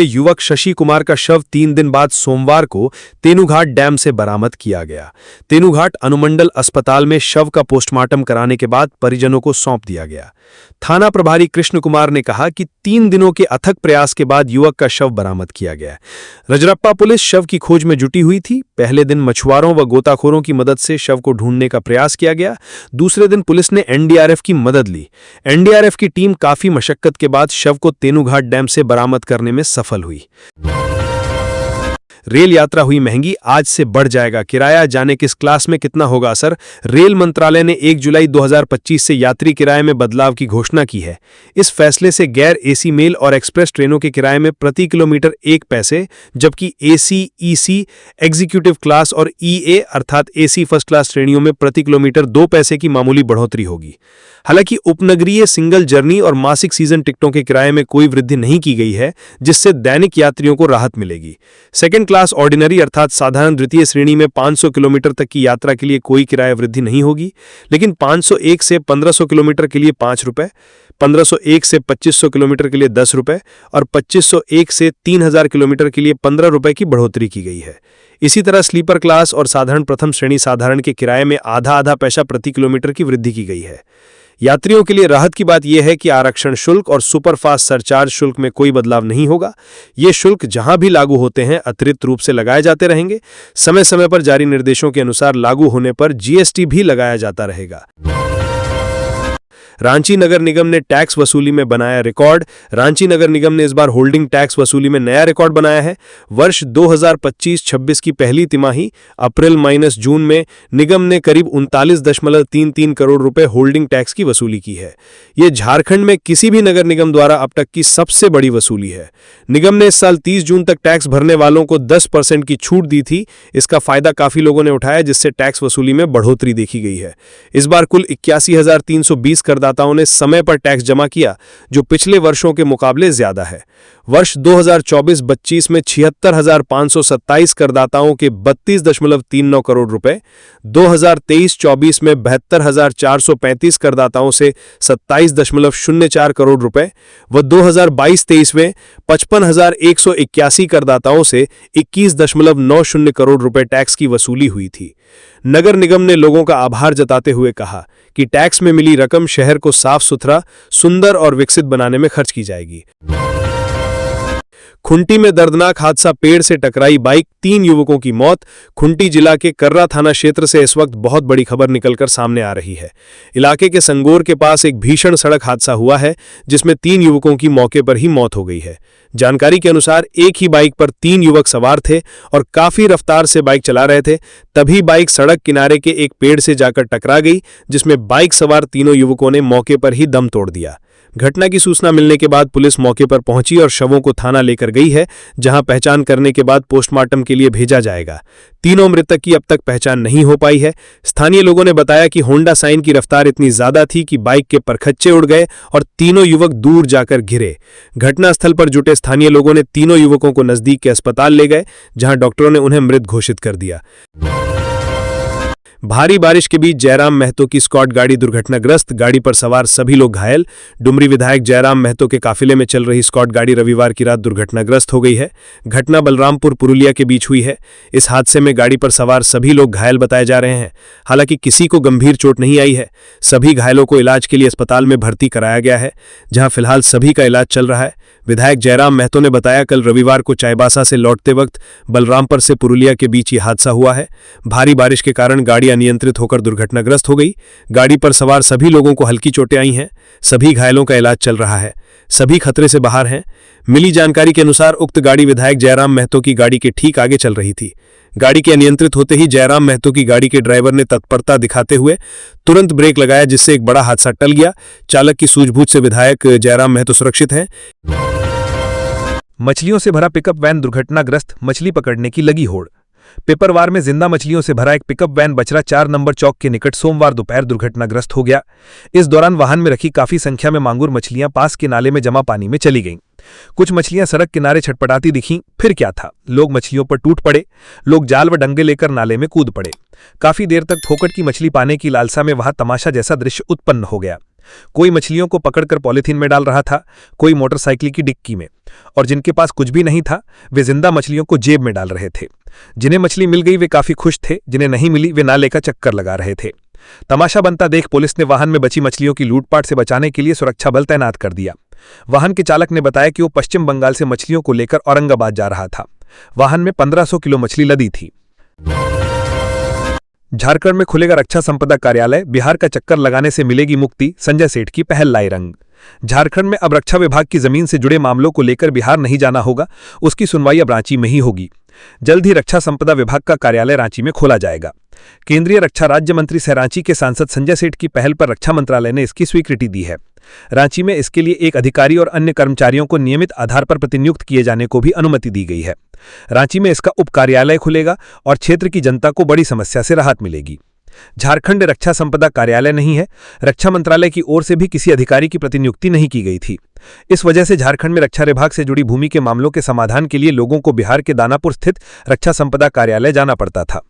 युवक शशि कुमार का शव 3 दिन बाद सोमवार को तेनूघाट डैम से बरामद किया गया। तेनूघाट अनुमंडल अस्पताल में शव का पोस्टमार्टम कराने के बाद परिजनों को सौंप दिया गया। थाना प्रभारी कृष्ण कुमार ने कहा कि 3 दिनों के अथक प्रयास के बाद युवक का शव बरामद किया गया। रजरप्पा पुलिस शव की खोज में जुटी हुई थी। पहले दिन मछुआरों व गोताखोरों की मदद से शव को ढूंढने का प्रयास किया गया। दूसरे दिन पुलिस ने एनडीआरएफ की मदद ली। एनडीआरएफ की टीम काफी मशक्कत के बाद शव को तेनूघाट डैम से बरामद करने में सफल हुई। रेल यात्रा हुई महंगी, आज से बढ़ जाएगा किराया, जाने किस क्लास में कितना होगा असर। रेल मंत्रालय ने 1 जुलाई 2025 से यात्री किराए में बदलाव की घोषणा की है। इस फैसले से गैर एसी मेल और एक्सप्रेस ट्रेनों के किराए में प्रति किलोमीटर 1 पैसे, जबकि एसी, ईसी, एग्जीक्यूटिव क्लास और ईए अर्थात एसी फर्स्ट क्लास श्रेणियों में प्रति किलोमीटर 2 पैसे की मामूली बढ़ोतरी होगी। हालांकि उपनगरीय, सिंगल जर्नी और मासिक सीजन टिकटों के किराए में कोई वृद्धि नहीं की गई है, जिससे दैनिक यात्रियों को राहत मिलेगी। सेकंड क्लास ऑर्डिनरी अर्थात साधारण द्वितीय श्रेणी में 500 किलोमीटर तक की यात्रा के लिए कोई किराया वृद्धि नहीं होगी, लेकिन 501 से 1500 किलोमीटर के लिए 5 रुपए, 1501 से 2500 किलोमीटर के लिए 10 रुपए और 2501 से 3000 किलोमीटर के लिए 15 रुपए की बढ़ोतरी की गई है। इसी तरह स्लीपर क्लास और साधारण प्रथम श्रेणी साधारण के किराए में आधा पैसा प्रति किलोमीटर की वृद्धि की गई है। यात्रियों के लिए राहत की बात यह है कि आरक्षण शुल्क और सुपरफास्ट सरचार्ज शुल्क में कोई बदलाव नहीं होगा। ये शुल्क जहां भी लागू होते हैं अतिरिक्त रूप से लगाए जाते रहेंगे। समय समय पर जारी निर्देशों के अनुसार लागू होने पर जीएसटी भी लगाया जाता रहेगा। रांची नगर निगम ने टैक्स वसूली में बनाया रिकॉर्ड। रांची नगर निगम ने इस बार होल्डिंग टैक्स वसूली में नया रिकॉर्ड बनाया है। वर्ष 2025-26 की पहली तिमाही अप्रैल-जून में निगम ने करीब 39.33 करोड़ रुपए होल्डिंग टैक्स की वसूली की है। ये झारखंड में किसी भी नगर निगम द्वारा अब तक की सबसे बड़ी वसूली है। निगम ने इस साल 30 जून तक टैक्स भरने वालों को 10% की छूट दी थी। इसका फायदा काफी लोगों ने उठाया, जिससे टैक्स वसूली में बढ़ोतरी देखी गई है। इस बार कुल 81,320 करदाताओं ने समय पर टैक्स जमा किया, जो पिछले वर्षों के मुकाबले ज्यादा है। वर्ष 2024-25 में 76,527 करदाताओं के 32.39 करोड़ रुपए, 2023-24 में 72,435 करदाताओं से 27.04 करोड़ रुपए व 2022-23 में 55,181 करदाताओं से 21.90 करोड़ रुपए टैक्स की वसूली हुई थी। नगर निगम ने लोगों का आभार जताते हुए कहा कि टैक्स में मिली रकम शहर को साफ सुथरा, सुंदर और विकसित बनाने में खर्च की जाएगी। खुंटी में दर्दनाक हादसा, पेड़ से टकराई बाइक, 3 युवकों की मौत। खुंटी जिला के कर्रा थाना क्षेत्र से इस वक्त बहुत बड़ी खबर निकलकर सामने आ रही है। इलाके के संगोर के पास एक भीषण सड़क हादसा हुआ है, जिसमें 3 युवकों की मौके पर ही मौत हो गई है। जानकारी के अनुसार एक ही बाइक पर 3 युवक सवार थे और काफी रफ्तार से बाइक चला रहे थे। तभी बाइक सड़क किनारे के एक पेड़ से जाकर टकरा गई, जिसमें बाइक सवार तीनों युवकों ने मौके पर ही दम तोड़ दिया। घटना की सूचना मिलने के बाद पुलिस मौके पर पहुंची और शवों को थाना लेकर गई है, जहां पहचान करने के बाद पोस्टमार्टम के लिए भेजा जाएगा। तीनों मृतक की अब तक पहचान नहीं हो पाई है। स्थानीय लोगों ने बताया कि होंडा साइन की रफ्तार इतनी ज्यादा थी कि बाइक के परखच्चे उड़ गए और तीनों युवक दूर जाकर गिरे। घटनास्थल पर जुटे स्थानीय लोगों ने तीनों युवकों को नजदीक के अस्पताल ले गए, जहां डॉक्टरों ने उन्हें मृत घोषित कर दिया। भारी बारिश के बीच जयराम महतो की स्कॉट गाड़ी दुर्घटनाग्रस्त, गाड़ी पर सवार सभी लोग घायल। डुमरी विधायक जयराम महतो के काफिले में चल रही स्कॉट गाड़ी रविवार की रात दुर्घटनाग्रस्त हो गई है। घटना बलरामपुर पुरुलिया के बीच हुई है। इस हादसे में गाड़ी पर सवार सभी लोग घायल बताए जा रहे हैं। हालांकि किसी को गंभीर चोट नहीं आई है। सभी घायलों को इलाज के लिए अस्पताल में भर्ती कराया गया है, जहां फिलहाल सभी का इलाज चल रहा है। विधायक जयराम महतो ने बताया, कल रविवार को चाईबासा से लौटते वक्त बलरामपुर से पुरुलिया के बीच ये हादसा हुआ है। भारी बारिश के कारण गाड़ी अनियंत्रित होकर दुर्घटनाग्रस्त हो गई। गाड़ी पर सवार सभी लोगों को हल्की चोटें आई हैं। सभी घायलों का इलाज चल रहा है। सभी खतरे से बाहर हैं। मिली जानकारी के अनुसार उक्त गाड़ी विधायक जयराम महतो की गाड़ी के ठीक आगे चल रही थी। गाड़ी के अनियंत्रित होते ही जयराम महतो की गाड़ी के ड्राइवर ने तत्परता दिखाते हुए तुरंत ब्रेक लगाया, जिससे एक बड़ा हादसा टल गया। चालक की सूझबूझ से विधायक जयराम महतो सुरक्षित हैं। मछलियों से भरा पिकअप वैन दुर्घटनाग्रस्त, मछली पकड़ने की लगी होड़। पेपरवार में जिंदा मछलियों से भरा एक पिकअप वैन बचरा 4 नंबर चौक के निकट सोमवार दोपहर दुर्घटनाग्रस्त हो गया। इस दौरान वाहन में रखी काफी संख्या में मांगुर मछलियां पास के नाले में जमा पानी में चली गईं। कुछ मछलियां सड़क किनारे छटपटाती दिखीं। फिर क्या था, लोग मछलियों पर टूट पड़े। लोग जाल व डंगे लेकर नाले में कूद पड़े। काफी देर तक फोकट की मछली पाने की लालसा में वहां तमाशा जैसा दृश्य उत्पन्न हो गया। कोई मछलियों को पकड़कर पॉलीथीन में डाल रहा था, कोई मोटरसाइकिल की डिक्की में, और जिनके पास कुछ भी नहीं था वे जिंदा मछलियों को जेब में डाल रहे थे। जिन्हें मछली मिल गई वे काफी खुश थे, जिन्हें नहीं मिली वे नाले का चक्कर लगा रहे थे। तमाशा बनता देख पुलिस ने वाहन में बची मछलियों की लूटपाट से बचाने के लिए सुरक्षा बल तैनात कर दिया। वाहन के चालक ने बताया कि वो पश्चिम बंगाल से मछलियों को लेकर औरंगाबाद जा रहा था। वाहन में 1500 किलो मछली लदी थी। झारखंड में खुलेगा रक्षा संपदा कार्यालय, बिहार का चक्कर लगाने से मिलेगी मुक्ति, संजय सेठ की पहल लाई रंग। झारखंड में अब रक्षा विभाग की जमीन से जुड़े मामलों को लेकर बिहार नहीं जाना होगा, उसकी सुनवाई अब रांची में ही होगी। जल्द ही रक्षा संपदा विभाग का कार्यालय रांची में खोला जाएगा। केंद्रीय रक्षा राज्य मंत्री सह रांची के सांसद संजय सेठ की पहल पर रक्षा मंत्रालय ने इसकी स्वीकृति दी है। रांची में इसके लिए एक अधिकारी और अन्य कर्मचारियों को नियमित आधार पर प्रतिनियुक्त किए जाने को भी अनुमति दी गई है। रांची में इसका उप कार्यालय खुलेगा और क्षेत्र की जनता को बड़ी समस्या से राहत मिलेगी। झारखंड रक्षा संपदा कार्यालय नहीं है। रक्षा मंत्रालय की ओर से भी किसी अधिकारी की प्रतिनियुक्ति नहीं की गई थी। इस वजह से झारखंड में रक्षा विभाग से जुड़ी भूमि के मामलों के समाधान के लिए लोगों को बिहार के दानापुर स्थित रक्षा संपदा कार्यालय जाना पड़ता था।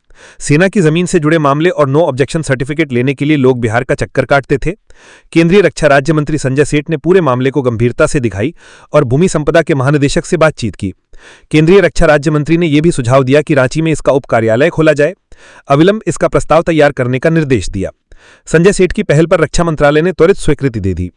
सेना की जमीन से जुड़े मामले और नो ऑब्जेक्शन सर्टिफिकेट लेने के लिए लोग बिहार का चक्कर काटते थे। केंद्रीय रक्षा राज्य मंत्री संजय सेठ ने पूरे मामले को गंभीरता से दिखाई और भूमि संपदा के महानिदेशक से बातचीत की। केंद्रीय रक्षा राज्य मंत्री ने यह भी सुझाव दिया कि रांची में इसका उप कार्यालय खोला जाए। अविलंब इसका प्रस्ताव तैयार करने का निर्देश दिया। संजय सेठ की पहल पर रक्षा मंत्रालय ने त्वरित स्वीकृति दे दी।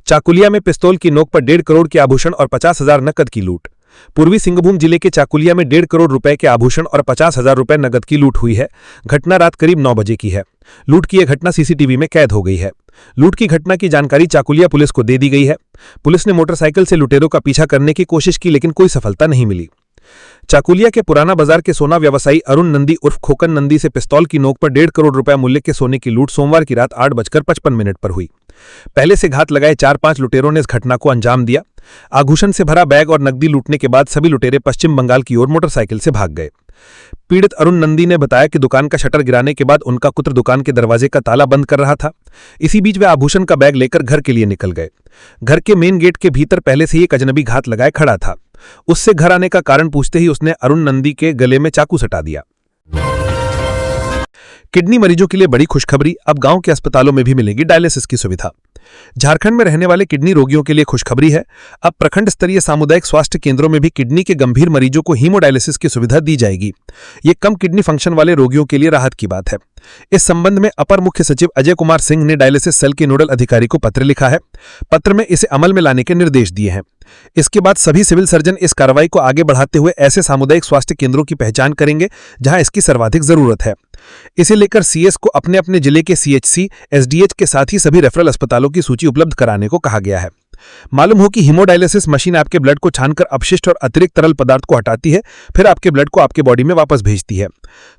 चाकुलिया में पिस्तौल की नोक पर 1.5 करोड़ के आभूषण और 50,000 नकद की लूट। पूर्वी सिंहभूम जिले के चाकुलिया में 1.5 करोड़ रुपए के आभूषण और 50,000 रुपए नकद की लूट हुई है। घटना रात करीब 9 बजे की है। लूट की यह घटना सीसीटीवी में कैद हो गई है। लूट की घटना की जानकारी चाकुलिया पुलिस को दे दी गई है। पुलिस ने मोटरसाइकिल से लुटेरों का पीछा करने की कोशिश की, लेकिन कोई सफलता नहीं मिली। चाकुलिया के पुराना बाजार के सोना व्यवसायी अरुण नंदी उर्फ खोकन नंदी से पिस्तौल की नोक पर 1.5 करोड़ रुपए मूल्य के सोने की लूट सोमवार की रात 8:55 पर हुई। पहले से घात लगाए 4-5 लुटेरों ने इस घटना को अंजाम दिया। आभूषण से भरा बैग और नकदी लूटने के बाद सभी लुटेरे पश्चिम बंगाल की ओर मोटरसाइकिल से भाग गए। पीड़ित अरुण नंदी ने बताया कि दुकान का शटर गिराने के बाद उनका पुत्र दुकान के दरवाजे का ताला बंद कर रहा था। इसी बीच वे आभूषण का बैग लेकर घर के लिए निकल गए। घर के मेन गेट के भीतर पहले से ही एक अजनबी घात लगाए खड़ा था। उससे घर आने का कारण पूछते ही उसने अरुण नंदी के गले में चाकू सटा दिया। किडनी मरीजों के लिए बड़ी खुशखबरी, अब गांव के अस्पतालों में भी मिलेगी डायलिसिस की सुविधा। झारखंड में रहने वाले किडनी रोगियों के लिए खुशखबरी है। अब प्रखंड स्तरीय सामुदायिक स्वास्थ्य केंद्रों में भी किडनी के गंभीर मरीजों को हीमोडायलिसिस की सुविधा दी जाएगी। ये कम किडनी फंक्शन वाले रोगियों के लिए राहत की बात है। इस संबंध में अपर मुख्य सचिव अजय कुमार सिंह ने डायलिसिस सेल के नोडल अधिकारी को पत्र लिखा है। पत्र में इसे अमल में लाने के निर्देश दिए हैं। इसके बाद सभी सिविल सर्जन इस कार्रवाई को आगे बढ़ाते हुए ऐसे सामुदायिक स्वास्थ्य केंद्रों की पहचान करेंगे जहां इसकी सर्वाधिक जरूरत है। इसे लेकर सीएस को अपने अपने जिले के सीएचसी, एसडीएच के साथ ही सभी रेफरल अस्पतालों की सूची उपलब्ध कराने को कहा गया है। मालूम हो कि हीमोडायलिसिस मशीन आपके ब्लड को छानकर अपशिष्ट और अतिरिक्त तरल पदार्थ को हटाती है, फिर आपके ब्लड को आपके बॉडी में वापस भेजती है।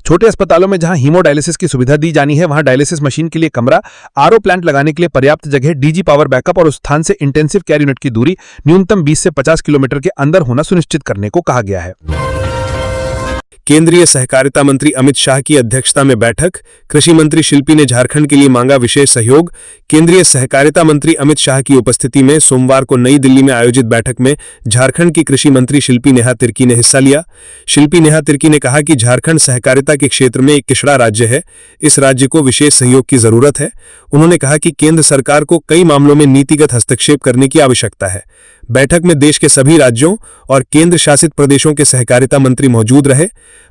छोटे अस्पतालों में जहां हीमोडायलिसिस की सुविधा दी जानी है, वहां डायलिसिस मशीन के लिए कमरा, आरओ प्लांट लगाने के लिए पर्याप्त जगह, डीजी पावर बैकअप और उस स्थान से इंटेंसिव केयर यूनिट की दूरी न्यूनतम 20 से 50 किलोमीटर के अंदर होना सुनिश्चित करने को कहा गया है। केंद्रीय सहकारिता मंत्री अमित शाह की अध्यक्षता में बैठक। कृषि मंत्री शिल्पी ने झारखंड के लिए मांगा विशेष सहयोग। केंद्रीय सहकारिता मंत्री अमित शाह की उपस्थिति में सोमवार को नई दिल्ली में आयोजित बैठक में झारखंड की कृषि मंत्री शिल्पी नेहा तिर्की ने हिस्सा लिया। शिल्पी नेहा तिर्की ने कहा कि झारखंड सहकारिता के क्षेत्र में एक पिछड़ा राज्य है। इस राज्य को विशेष सहयोग की जरूरत है। उन्होंने कहा कि केंद्र सरकार को कई मामलों में नीतिगत हस्तक्षेप करने की आवश्यकता है। बैठक में देश के सभी राज्यों और केंद्र शासित प्रदेशों के सहकारिता मंत्री मौजूद रहे।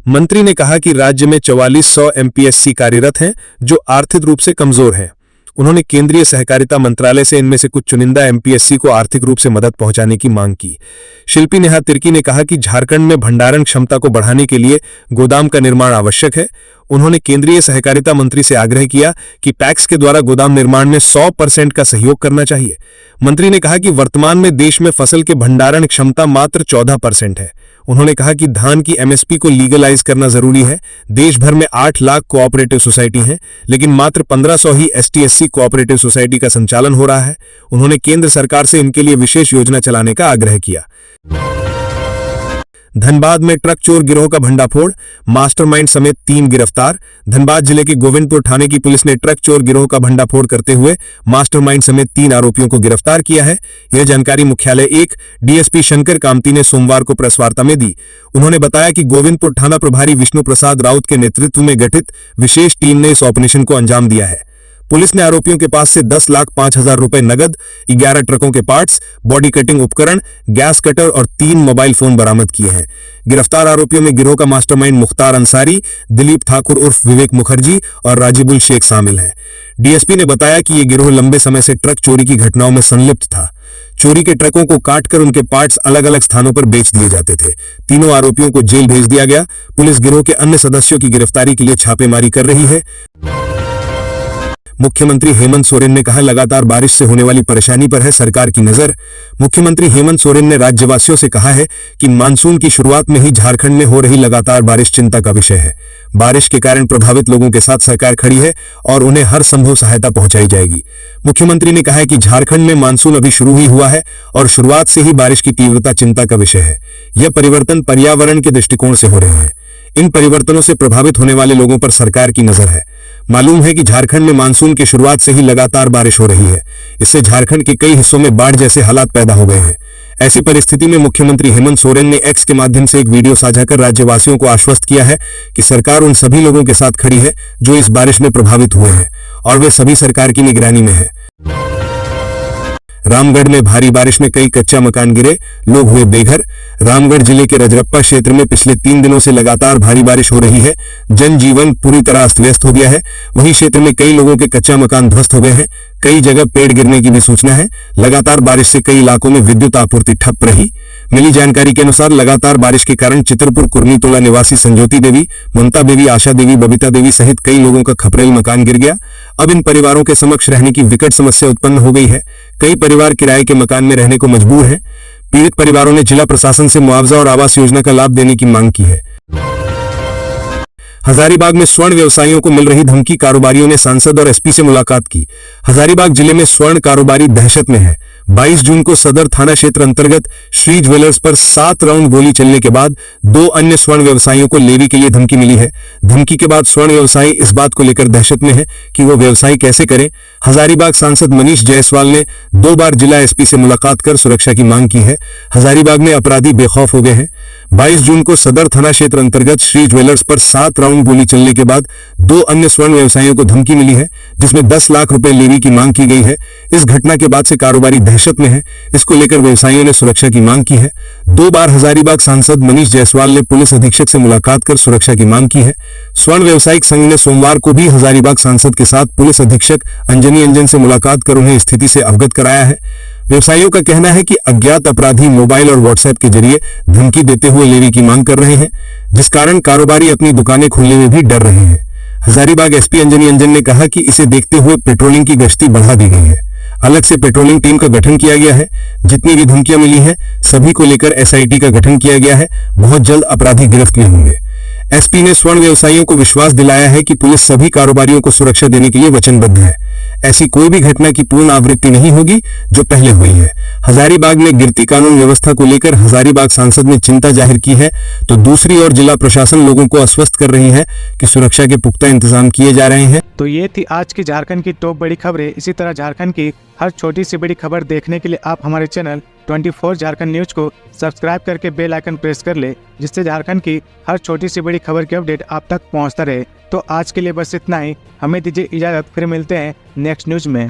मंत्री ने कहा कि राज्य में 4400 एमपीएससी कार्यरत हैं जो आर्थिक रूप से कमजोर हैं। उन्होंने केंद्रीय सहकारिता मंत्रालय से इनमें से कुछ चुनिंदा एमपीएससी को आर्थिक रूप से मदद पहुंचाने की मांग की। शिल्पी नेहा तिर्की ने कहा कि झारखंड में भंडारण क्षमता को बढ़ाने के लिए गोदाम का निर्माण आवश्यक है। उन्होंने केंद्रीय सहकारिता मंत्री से आग्रह किया कि पैक्स के द्वारा गोदाम निर्माण में 100% का सहयोग करना चाहिए। मंत्री ने कहा कि वर्तमान में देश में फसल के भंडारण क्षमता मात्र 14% है। उन्होंने कहा कि धान की एमएसपी को लीगलाइज करना जरूरी है। देश भर में 8 लाख कोऑपरेटिव सोसाइटी हैं, लेकिन मात्र 1500 ही एसटीएससी कोऑपरेटिव सोसाइटी का संचालन हो रहा है। उन्होंने केंद्र सरकार से इनके लिए विशेष योजना चलाने का आग्रह किया। धनबाद में ट्रक चोर गिरोह का भंडाफोड़, मास्टरमाइंड समेत 3 गिरफ्तार। धनबाद जिले के गोविंदपुर थाने की पुलिस ने ट्रक चोर गिरोह का भंडाफोड़ करते हुए मास्टरमाइंड समेत 3 आरोपियों को गिरफ्तार किया है। यह जानकारी मुख्यालय 1 डीएसपी शंकर कामती ने सोमवार को प्रेस वार्ता में दी। उन्होंने बताया कि गोविंदपुर थाना प्रभारी विष्णु प्रसाद राउत के नेतृत्व में गठित विशेष टीम ने इस ऑपरेशन को अंजाम दिया है। पुलिस ने आरोपियों के पास से 10,05,000 रुपए नगद, 11 ट्रकों के पार्ट्स, बॉडी कटिंग उपकरण, गैस कटर और 3 मोबाइल फोन बरामद किए हैं। गिरफ्तार आरोपियों में गिरोह का मास्टरमाइंड मुख्तार अंसारी, दिलीप ठाकुर उर्फ विवेक मुखर्जी और राजीबुल शेख शामिल हैं। डीएसपी ने बताया कि यह गिरोह लंबे समय से ट्रक चोरी की घटनाओं में संलिप्त था। चोरी के ट्रकों को काटकर उनके पार्ट्स अलग अलग स्थानों पर बेच दिए जाते थे। तीनों आरोपियों को जेल भेज दिया गया। पुलिस गिरोह के अन्य सदस्यों की गिरफ्तारी के लिए छापेमारी कर रही है। मुख्यमंत्री हेमंत सोरेन ने कहा, लगातार बारिश से होने वाली परेशानी पर है सरकार की नजर। मुख्यमंत्री हेमंत सोरेन ने राज्यवासियों से कहा है कि मानसून की शुरुआत में ही झारखंड में हो रही लगातार बारिश चिंता का विषय है। बारिश के कारण प्रभावित लोगों के साथ सरकार खड़ी है और उन्हें हर संभव सहायता पहुंचाई जाएगी। मुख्यमंत्री ने कहा है कि झारखंड में मानसून अभी शुरू ही हुआ है और शुरुआत से ही बारिश की तीव्रता चिंता का विषय है। यह परिवर्तन पर्यावरण के दृष्टिकोण से हो रहे हैं। इन परिवर्तनों से प्रभावित होने वाले लोगों पर सरकार की नजर है। मालूम है कि झारखंड में मानसून की शुरुआत से ही लगातार बारिश हो रही है। इससे झारखंड के कई हिस्सों में बाढ़ जैसे हालात पैदा हो गए हैं। ऐसी परिस्थिति में मुख्यमंत्री हेमंत सोरेन ने एक्स के माध्यम से एक वीडियो साझा कर राज्यवासियों को आश्वस्त किया है कि सरकार उन सभी लोगों के साथ खड़ी है जो इस बारिश में प्रभावित हुए हैं और वे सभी सरकार की निगरानी में है। रामगढ़ में भारी बारिश में कई कच्चा मकान गिरे, लोग हुए बेघर। रामगढ़ जिले के रजरप्पा क्षेत्र में पिछले 3 दिनों से लगातार भारी बारिश हो रही है। जनजीवन पूरी तरह अस्त व्यस्त हो गया है। वहीं क्षेत्र में कई लोगों के कच्चा मकान ध्वस्त हो गए हैं। कई जगह पेड़ गिरने की भी सूचना है। लगातार बारिश से कई इलाकों में विद्युत आपूर्ति ठप रही। मिली जानकारी के अनुसार लगातार बारिश के कारण चित्रपुर कुर्मी टोला निवासी संजोती देवी, ममता देवी, आशा देवी, बबीता देवी सहित कई लोगों का खपरेल मकान गिर गया। अब इन परिवारों के समक्ष रहने की विकट समस्या उत्पन्न हो गई है। कई परिवार किराए के मकान में रहने को मजबूर हैं। पीड़ित परिवारों ने जिला प्रशासन से मुआवजा और आवास योजना का लाभ देने की मांग की है। हजारीबाग में स्वर्ण व्यवसायियों को मिल रही धमकी, कारोबारियों ने सांसद और एसपी से मुलाकात की। हजारीबाग जिले में स्वर्ण कारोबारी दहशत में है। 22 जून को सदर थाना क्षेत्र अंतर्गत श्री ज्वेलर्स पर 7 राउंड गोली चलने के बाद 2 अन्य स्वर्ण व्यवसायियों को लेवी के लिए धमकी मिली है। धमकी के बाद स्वर्ण व्यवसायी इस बात को लेकर दहशत में है कि वो व्यवसाय कैसे करें। हजारीबाग सांसद मनीष जायसवाल ने 2 बार जिला एसपी से मुलाकात कर सुरक्षा की मांग की है। हजारीबाग में अपराधी बेखौफ हो गए हैं। 22 जून को सदर थाना क्षेत्र अंतर्गत श्री ज्वेलर्स पर 7 राउंड गोली चलने के बाद 2 अन्य स्वर्ण व्यवसायियों को धमकी मिली है, जिसमें 10 लाख रुपए लेवी की मांग की गई है। इस घटना के बाद से कारोबारी दहशत में है। इसको लेकर व्यवसायियों ने सुरक्षा की मांग की है। 2 बार हजारीबाग सांसद मनीष जायसवाल ने पुलिस अधीक्षक से मुलाकात कर सुरक्षा की मांग की है। स्वर्ण व्यवसायिक संघ ने सोमवार को भी हजारीबाग सांसद के साथ पुलिस अधीक्षक अंजनी अंजन से मुलाकात कर उन्हें स्थिति से अवगत कराया है। व्यवसायियों का कहना है कि अज्ञात अपराधी मोबाइल और व्हाट्सएप के जरिए धमकी देते हुए लेवी की मांग कर रहे हैं, जिस कारण कारोबारी अपनी दुकानें खोलने में भी डर रहे हैं। हजारीबाग एसपी अंजनी अंजन ने कहा कि इसे देखते हुए पेट्रोलिंग की गश्ती बढ़ा दी गई है। अलग से पेट्रोलिंग टीम का गठन किया गया है। जितनी भी धमकियां मिली हैं सभी को लेकर एसआईटी का गठन किया गया है। बहुत जल्द अपराधी गिरफ्त में होंगे। एसपी ने स्वर्ण व्यवसायियों को विश्वास दिलाया है कि पुलिस सभी कारोबारियों को सुरक्षा देने के लिए वचनबद्ध है। ऐसी कोई भी घटना की पूर्ण आवृत्ति नहीं होगी जो पहले हुई है। हजारीबाग में गिरती कानून व्यवस्था को लेकर हजारीबाग सांसद ने चिंता जाहिर की है, तो दूसरी ओर जिला प्रशासन लोगों को आश्वस्त कर रही है कि सुरक्षा के पुख्ता इंतजाम किए जा रहे हैं। तो ये थी आज की झारखंड की टॉप बड़ी खबरें। इसी तरह झारखंड की हर छोटी सी बड़ी खबर देखने के लिए आप हमारे चैनल 24 झारखंड न्यूज को सब्सक्राइब करके बेल आइकन प्रेस कर ले, जिससे झारखंड की हर छोटी सी बड़ी खबर की अपडेट आप तक पहुंचता रहे। तो आज के लिए बस इतना ही। हमें दीजिए इजाजत, फिर मिलते हैं नेक्स्ट न्यूज में।